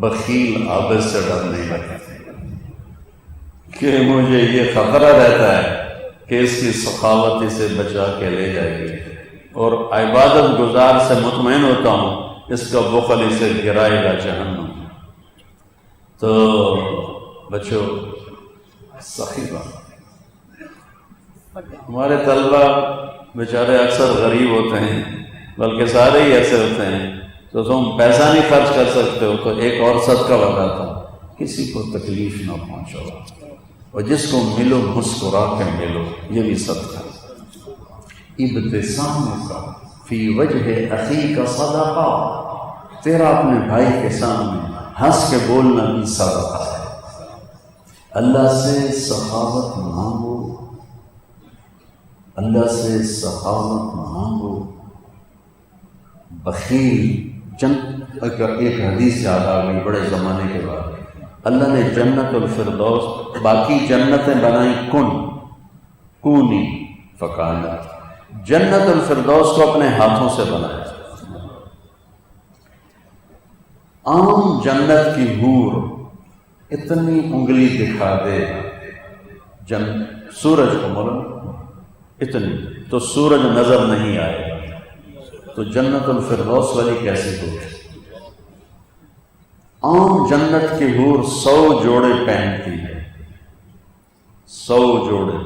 بخیل عابد سے ڈر نہیں لگتا، کہ مجھے یہ خطرہ رہتا ہے کہ اس کی سخاوت اسے بچا کے لے جائے گی، اور عبادت گزار سے مطمئن ہوتا ہوں اس کا بخل اسے گرائے گا جہنم۔ تو بچو سخی بات، ہمارے طلبہ بیچارے اکثر غریب ہوتے ہیں، بلکہ سارے ہی ایسے ہوتے ہیں، تو تم پیسہ نہیں خرچ کر سکتے ہو تو ایک اور صدقہ بتاتا ہوں، کسی کو تکلیف نہ پہنچاؤ اور جس کو ملو مسکرا کے ملو، یہ بھی صدقہ۔ ابتسام کا فی وجہ اخی کا صدقہ، تیرا اپنے بھائی کے سامنے ہنس کے بولنا بھی صدقہ ہے۔ اللہ سے سخاوت مانگو، اللہ سے سخاوت مانگو۔ بخیل ایک حدیث یاد آ گئی بڑے زمانے کے بعد، اللہ نے جنت الفردوس، باقی جنتیں بنائیں کونی فکانت، جنت الفردوس کو اپنے ہاتھوں سے بنایا۔ عام جنت کی حور اتنی انگلی دکھا دے سورج کو مولو اتنی تو سورج نظر نہیں آئے، تو جنت الفردوس والی کیسی ہوتی؟ عام جنت کی حور 100 جوڑے پہنتی ہے، 100 جوڑے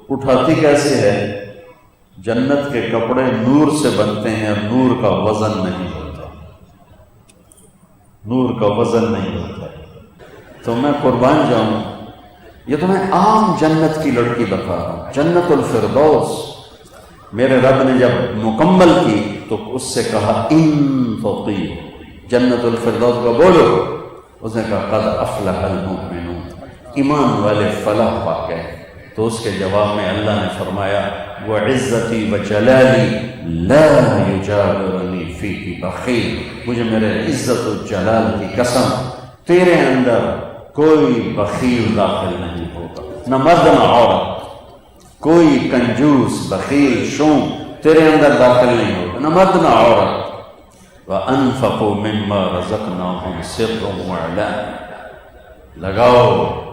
اٹھاتی کیسے ہے؟ جنت کے کپڑے نور سے بنتے ہیں اور نور کا وزن نہیں ہوتا، نور کا وزن نہیں ہوتا۔ تو میں قربان جاؤں، یہ تو میں عام جنت کی لڑکی بتا رہا ہوں، جنت الفردوس میرے رب نے جب مکمل کی تو اس سے کہا انفقی، جنت الفردوس کا بولو، اس نے کہا قد افلح المؤمنون، ایمان والے فلاح پا گئے۔ تو اس کے جواب میں اللہ نے فرمایا وعزتی وجلالی لا یجاورنی فیہ بخیل، مجھے میرے عزت و جلال کی قسم تیرے اندر کوئی بخیل داخل نہیں ہوگا، نہ مرد نہ عورت، کوئی کنجوس بخیل شوم تیرے اندر داخل نہیں ہوگا، نہ مرد نہ عورت۔ وَأَنفَقُوا مِمَّا رَزَقْنَاهُمْ سِرًّا وَعَلَانِيَةً، لگاؤ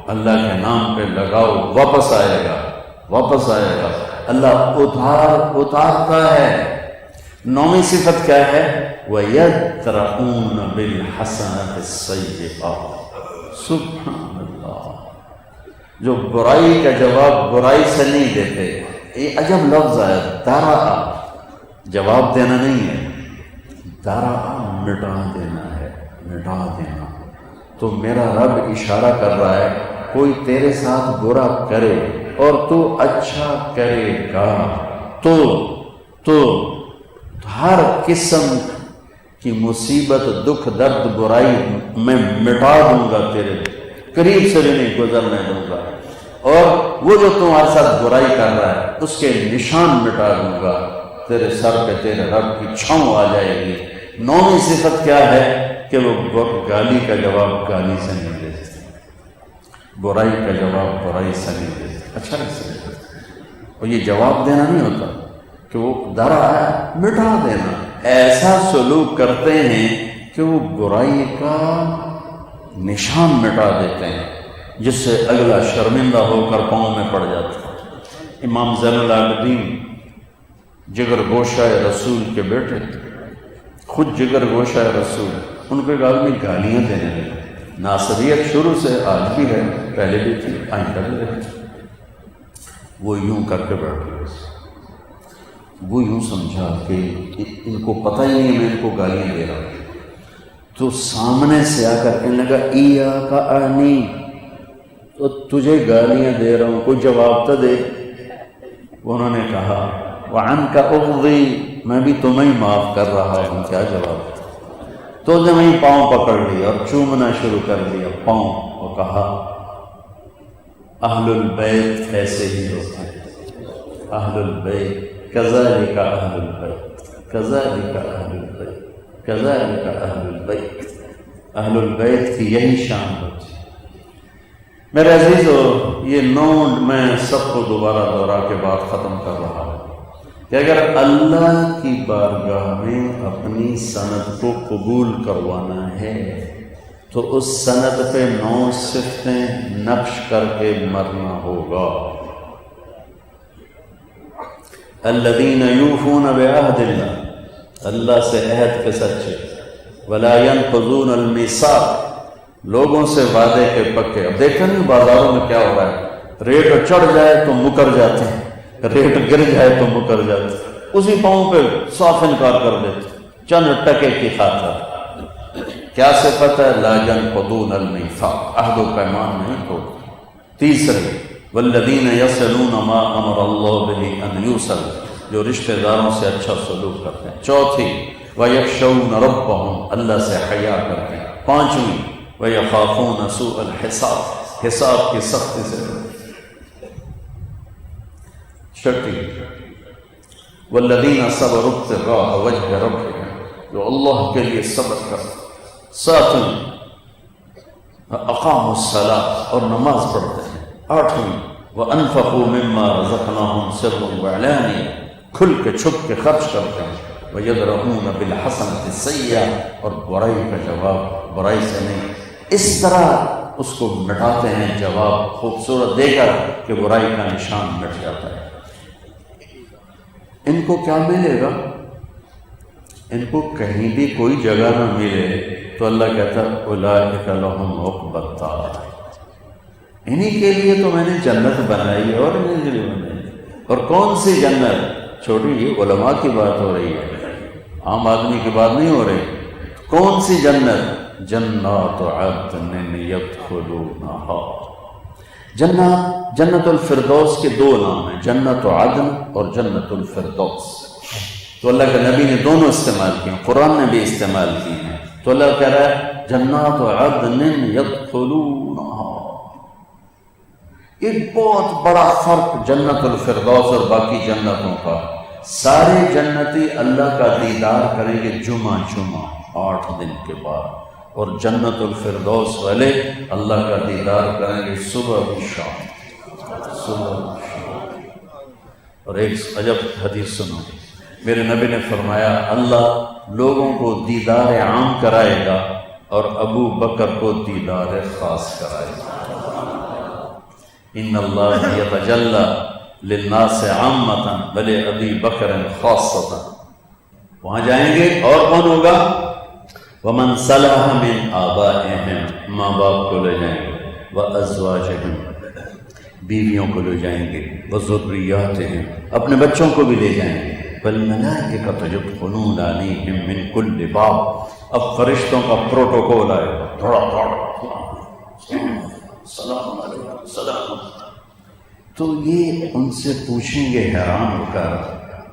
اللہ کے نام پہ لگاؤ، واپس آئے گا، واپس آئے گا۔ اللہ اتارتا ہے۔ 9ویں صفت کیا ہے؟ وَيَدْرَؤُونَ بِالْحَسَنَةِ السَّيِّئَةِ، سبحان اللہ، جو برائی کا جواب برائی سے نہیں دیتے۔ یہ عجب لفظ ہے، درا، جواب دینا نہیں ہے، درا مٹا دینا ہے، مٹا دینا۔ تو میرا رب اشارہ کر رہا ہے کوئی تیرے ساتھ برا کرے اور تو اچھا کرے گا تو ہر قسم کی مصیبت، دکھ، درد، برائی میں مٹا دوں گا، تیرے قریب سے بھی نہیں گزرنے دوں گا، اور وہ جو تمہارے ساتھ برائی کر رہا ہے اس کے نشان مٹا دوں گا، تیرے سر پہ تیرے رب کی چھاؤں آ جائے گی۔ 9ویں صفت کیا ہے؟ کہ وہ گالی کا جواب گالی سے نہیں دیتے، برائی کا جواب برائی سے نہیں دیتے، اچھا سے۔ اور یہ جواب دینا نہیں ہوتا کہ وہ درا ہے مٹا دینا، ایسا سلوک کرتے ہیں کہ وہ برائی کا نشان مٹا دیتے ہیں، جس سے اگلا شرمندہ ہو کر پاؤں میں پڑ جاتا ہے۔ امام زین العابدین جگر گوشہ رسول کے بیٹے، خود جگر گوشہ رسول، ان کو ایک آدمی گالیاں دینے لگے۔ ناصریت شروع سے آج بھی ہے، پہلے بھی تھی، آئندہ بھی رہے۔ وہ یوں کر کے بیٹھ گئے، وہ یوں سمجھا کہ ان کو پتہ ہی نہیں ہے میں ان کو گالیاں دے رہا ہوں، تو سامنے سے آ کر کہنے لگا ایاک انی، تو تجھے گالیاں دے رہا ہوں، کوئی جواب تو دے۔ انہوں نے کہا وعنک اغضی، میں بھی تمہیں ہی معاف کر رہا ہوں، کیا جواب؟ تو نے وہیں پاؤں پکڑ لیا اور چومنا شروع کر دیا پاؤں، اور کہا اہل البیت ایسے ہی ہوتے ہیں، اہل البیت کذالک اہل البیت، کذالک اہل البیت، کذالک اہل البیت، اہل البیت کی یہی شان ہوتی ہے۔ میرے عزیزو، یہ نوٹ میں سب کو دوبارہ دہرا کے بات ختم کر رہا ہوں کہ اگر اللہ کی بارگاہ میں اپنی سند کو قبول کروانا ہے تو اس سند پہ 9 صفتیں نقش کر کے مرنا ہوگا۔ الذین یوفون بعہد اللہ، اللہ سے عہد کے سچے، ولا ینقضون المیثاق، لوگوں سے وعدے کے پکے۔ اب دیکھیں نہیں بازاروں میں کیا ہو رہا ہے، ریٹ چڑھ جائے تو مکر جاتے ہیں، ریٹ گر جائے تو مکر جاتے ہیں، اسی پاؤں پہ صاف انکار کر دیتے چند ٹکے کی خاطر۔ کیا صفت ہے؟ لا ينقضون المیثاق، عہد و پیمان نہیں توڑتے۔ تیسرے والذین یصلون ما امر اللہ بہ ان یوصل، جو رشتہ داروں سے اچھا سلوک کرتے ہیں۔ چوتھی ویخشون ربہم، اللہ سے حیا کرتے ہیں۔ پانچویں وَيَخَافُونَ سُوءَ الْحِسَابِ، حساب کی سختی سے۔ چھٹی وَالَّذِينَ صَبَرُوا ابْتِغَاءَ وَجْهِ رَبِّهِمْ، جو اللہ کے لیے صبر کرتے۔ ساتویں اقاموا الصلاۃ، اور نماز پڑھتے ہیں۔ آٹھویں وَأَنفَقُوا مِمَّا رَزَقْنَاهُمْ سِرًّا وَعَلَانِيَةً، کھل کے چھپ کے خرچ کرتے ہیں۔ وَيَدْرَؤُونَ بِالْحَسَنَةِ السَّيِّئَةَ، اور برائی کا جواب برائی سے نہیں، اس طرح اس کو مٹاتے ہیں، جواب خوبصورت دے کر کہ برائی کا نشان مٹ جاتا ہے۔ ان کو کیا ملے گا؟ ان کو کہیں بھی کوئی جگہ نہ ملے تو اللہ کہتا ہے اولئک لہم عقبی الدار، انہی کے لیے تو میں نے جنت بنائی ہے، اور انہی کے لیے بنائی۔ اور کون سی جنت؟ چھوٹی یہ علماء کی بات ہو رہی ہے، عام آدمی کی بات نہیں ہو رہی۔ کون سی جنت؟ جنات عدن یدخلونہا، جنت الفردوس کے 2 نام ہیں، جنت عدن اور جنت الفردوس۔ تو اللہ کے نبی نے دونوں استعمال کیے، قرآن نے بھی استعمال کیے ہیں۔ تو اللہ کہہ رہا ہے جنات عدن یدخلونہا۔ ایک بہت بڑا فرق جنت الفردوس اور باقی جنتوں کا، سارے جنتی اللہ کا دیدار کریں گے جمعہ 8 دن کے بعد، اور جنت الفردوس والے اللہ کا دیدار کریں گے صبح بھی شام، صبح بھی شام۔ اور ایک عجب حدیث سنو، میرے نبی نے فرمایا اللہ لوگوں کو دیدار عام کرائے گا اور ابو بکر کو دیدار خاص کرائے گا۔ ان اللہ یتجلی للناس عامۃ ولابی بکر خاصۃ، وہاں جائیں گے اور کون ہوگا؟ ومن صلح من آبائہم، ماں باپ کو لے جائیں گے، وازواجہم، بیویوں کو لے جائیں گے، وذریاتہم، اپنے بچوں کو بھی لے جائیں گے، والملائکۃ یدخلون علیہم من کل باب، اب فرشتوں کا پروٹوکول آئے گا، تھوڑا سلام علیکم سلام۔ تو یہ ان سے پوچھیں گے حیران ہو کر،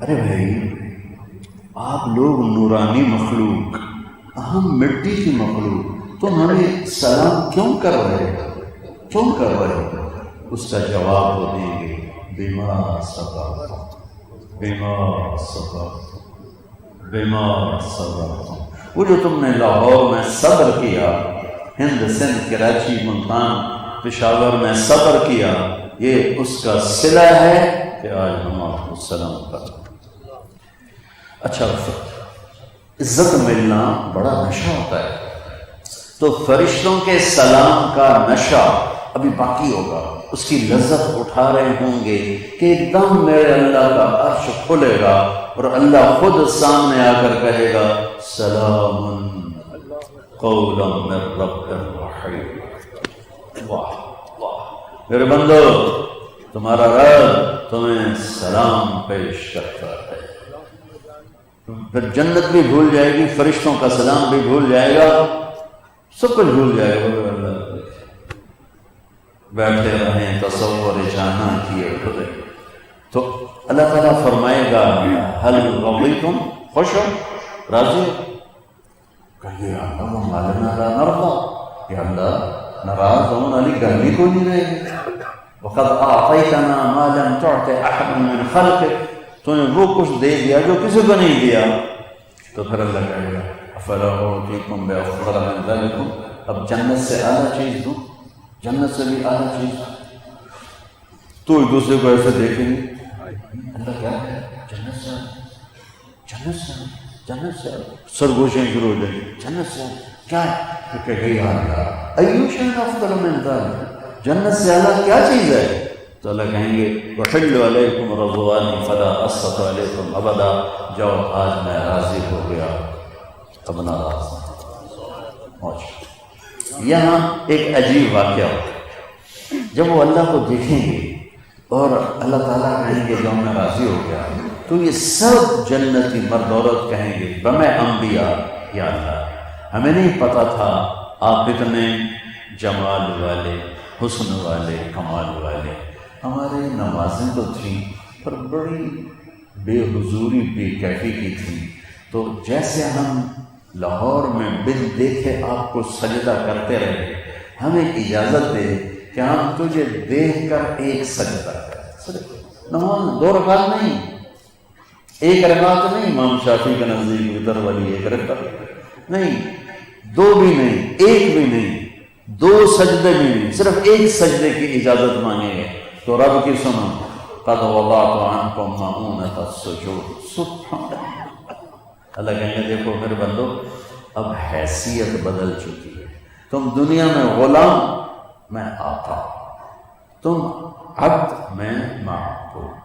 ارے بھائی آپ لوگ نورانی مخلوق، ہم مٹی کی مخلوق، تو ہمیں سلام کیوں کر رہے ہو، کیوں کر رہے ہو؟ اس کا جواب وہ دیں گے بما صبرتم، بما صبرتم، بما صبرتم۔ وہ جو تم نے لاہور میں صبر کیا، ہند سندھ کراچی ملتان پشاور میں صبر کیا، یہ اس کا صلہ ہے کہ آج ہم آپ کو سلام کریں۔ اچھا، عزت ملنا بڑا نشہ ہوتا ہے، تو فرشتوں کے سلام کا نشہ ابھی باقی ہوگا، اس کی لذت اٹھا رہے ہوں گے کہ ایک دم میرے اللہ کا عرش کھلے گا اور اللہ خود سامنے آ کر کہے گا سلام قولا من رب رحیم۔ واہ واہ میرے بندو، تمہارا رب تمہیں سلام پیش کرتا ہے۔ پھر جنت بھی بھول جائے گی، فرشتوں کا سلام بھی بھول جائے گا، سب کچھ بھول جائے گا۔ بیٹھے رہیں تصور جانا کیے ہوئے، تو اللہ تعالیٰ فرمائے گا حل رضیتم، خوش ہو، راضی ہو؟ کہیے اللہ وہ مالنا لا نرضى، یا اللہ ناراض ہوں علی گرمی کو نہیں رہے گی، وقد اعطیتنا ما لم تعط احد من خلقک، تو نے وہ کچھ دے دیا جو کسی کو نہیں دیا۔ تو پھر اللہ کہے گا افلا اعطیکم بافضل من ذلکم، اب جنت سے اعلیٰ چیز دوں، جنت سے بھی اعلیٰ چیز، تو ایک دوسرے کو ایسے دیکھیں گے، اللہ کیا ہے جنت سے، جنت سے، جنت سے، سرگوشیں شروع ہو جائیں گی، جنت سے کیا ہے؟ تو کہ گئی اللہ ایو شیء افضل من ذلک، جنت سے اعلیٰ کیا چیز ہے؟ تو اللہ کہیں گے وحل علیکم رضوانی فلا اسخط علیکم ابدا، جاؤ آج میں راضی ہو گیا، اب ناراض نہیں۔ یہاں ایک عجیب واقعہ ہوتا ہے، جب وہ اللہ کو دیکھیں گے اور اللہ تعالیٰ کہیں گے جو میں راضی ہو گیا، تو یہ سب جنتی مرد عورت کہیں گے بمے انبیاء، یا اللہ ہمیں نہیں پتا تھا آپ اتنے جمال والے، حسن والے، کمال والے، ہمارے نمازیں تو تھیں پر بڑی بے حضوری بے کیفی کی تھیں، تو جیسے ہم لاہور میں بن دیکھے آپ کو سجدہ کرتے رہے، ہمیں اجازت دے کہ ہم تجھے دیکھ کر ایک سجدہ کریں۔ نماز 2 رکعت نہیں، 1 رکعت نہیں، امام شافعی کے نزدیک وتر والی 1 رکعت نہیں، 2 بھی نہیں، 1 بھی نہیں، 2 سجدے بھی نہیں، صرف 1 سجدے کی اجازت مانگیں گے۔ تو رب کی سنو قد وضعت عنکم مؤونۃ السجود، سبحان اللہ، اللہ کہیں گے دیکھو میرے بندو اب حیثیت بدل چکی ہے، تم دنیا میں غلام، میں آقا، تم عبد، میں معبود،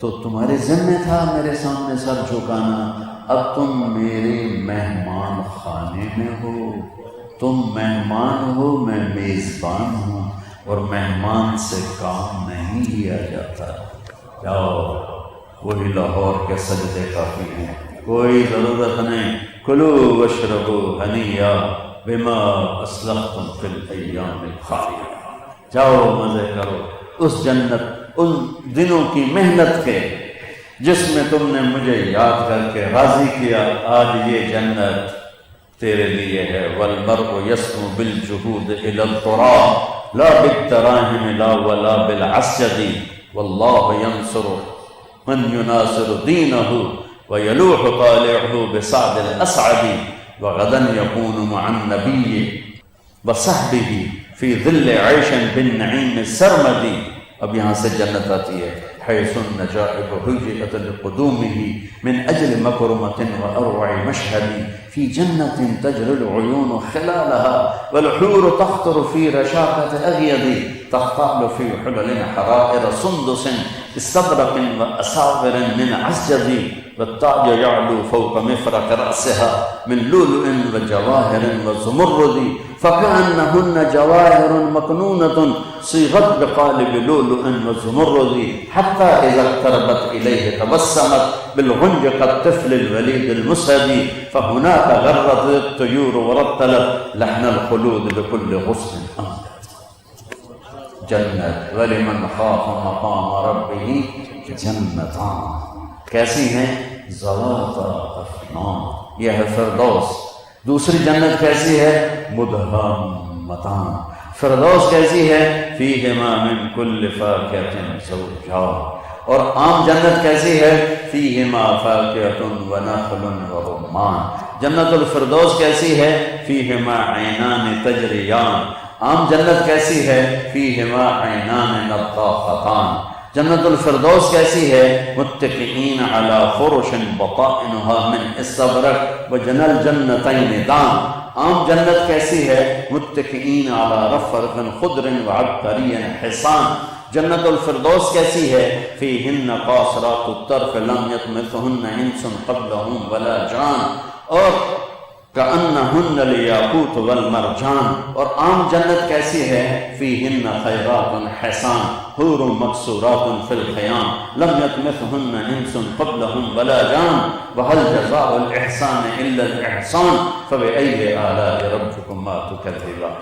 تو تمہارے ذمہ تھا میرے سامنے سر جھکانا، اب تم میرے مہمان خانے میں ہو، تم مہمان ہو، میں میزبان ہوں، اور مہمان سے کام نہیں لیا جاتا۔ جاؤ وہی لاہور کے سجدے کافی ہیں، کوئی ضرورت نہیں، کلوا واشربوا ہنیئا بما اسلفتم فی الایام الخالیہ، جاؤ مزے کرو اس جنت، ان دنوں کی محنت کے جس میں تم نے مجھے یاد کر کے راضی کیا، آج یہ جنت تیرے لیے ہے۔ والمرء یسمو بالجہود الی التراب لا بالدراہم لا ولا بالعسد، واللہ ینصر من یناصر دینہ ویلوح طالعہ بسعد الاسعد، وغدا یکون مع النبی وصحبہ فی ظل عیش بالنعیم السرمد۔ اب یہاں سے جنت آتی ہے، حیث النجائب حجئت لقدومہ من اجل مکرمۃ واروع مشہد، فی جنت تجری العیون خلالها والحور تخطر فی رشاقۃ اغید، تختال فی حلل حرائر سندس استبرق واساور من عسجد، والتاج يعلو فوق مفرق رأسها من لؤلؤ وجواهر وزمرد، فكأنهن جواهر مكنونة صيغت بقالب لؤلؤ وزمرد، حتى إذا اقتربت إليه تبسمت بالغنج كالطفل الوليد المسهد، فهناك غرت الطيور ورتلت لحن الخلود بكل غصن أمجد۔ جنت ولمن خاف مقام ربه جنتان، کیسی ہیں؟ ذواتا افنان، یہ ہے فردوس۔ دوسری جنت کیسی ہے؟ مدہامتان۔ فردوس کیسی ہے؟ فیہما من کل فاکہۃ زوجان۔ اور عام جنت کیسی ہے؟ فیہما فاکہۃ ونخل ورمان۔ جنت الفردوس کیسی ہے؟ فیہما عینان تجریان۔ عام جنت کیسی ہے؟ فیہما عینان نضاختان۔ جنت الفردوس کیسی ہے؟ متکئین علی فرش بطائنها من استبرق وجنى الجنتین دان۔ عام جنت کیسی ہے؟ متکئین علی رفرف خضر وعبقری حصان۔ جنت الفردوس کیسی ہے؟ فیہن قاصرات الطرف لم یطمثہن انس قبلہم ولا جان، اور کأنہن الیاقوت والمرجان۔ اور عام جنت کیسی ہے؟ فیہن خیرات حسان حور مقصورات فی الخیام لم یطمثہن انس قبلہم ولا جان، وہل جزاء الاحسان الا الاحسان، فبأی آلاء ربکما تکذبان۔